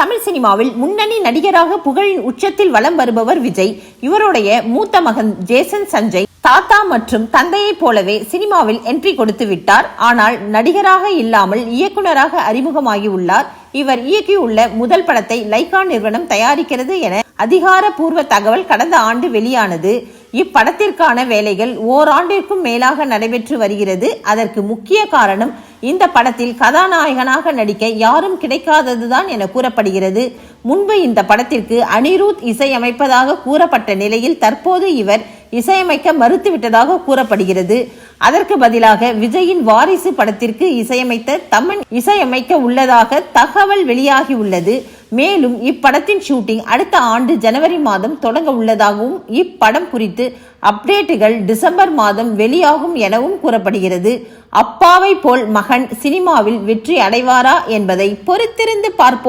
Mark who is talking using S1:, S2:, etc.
S1: தமிழ் சினிமாவில் முன்னணி நடிகராக புகழின் உச்சத்தில் வலம் வருபவர் விஜய். இவருடைய மூத்த மகன் ஜேசன் சஞ்சய் தாத்தா மற்றும் தந்தையை போலவே சினிமாவில் என்ட்ரி கொடுத்து விட்டார். ஆனால் நடிகராக இல்லாமல் இயக்குனராக அறிமுகமாகி உள்ளார். இவர் இயக்கியுள்ள முதல் படத்தை லைகா நிறுவனம் தயாரிக்கிறது என அதிகாரப்பூர்வ தகவல் கடந்த ஆண்டு வெளியானது. இப்படத்திற்கான வேலைகள் ஓராண்டிற்கும் மேலாக நடைபெற்று வருகிறது. அதற்கு முக்கிய காரணம் இந்த படத்தில் கதாநாயகனாக நடிக்க யாரும் கிடைக்காததுதான் என கூறப்படுகிறது. முன்பு இந்த படத்திற்கு அனிருத் இசையமைப்பதாக கூறப்பட்ட நிலையில் தற்போது இவர் இசையமைக்க மறுத்துவிட்டதாக கூறப்படுகிறது. அதற்கு பதிலாக விஜயின் வாரிசு படத்திற்கு இசையமைத்த தமன் இசையமைக்க உள்ளதாக தகவல் வெளியாகி உள்ளது. மேலும் இப்படத்தின் ஷூட்டிங் அடுத்த ஆண்டு ஜனவரி மாதம் தொடங்க உள்ளதாகவும் இப்படம் குறித்து அப்டேட்டுகள் டிசம்பர் மாதம் வெளியாகும் எனவும் கூறப்படுகிறது. அப்பாவை போல் மகன் சினிமாவில் வெற்றி அடைவாரா என்பதை பொறுத்திருந்து பார்ப்போம்.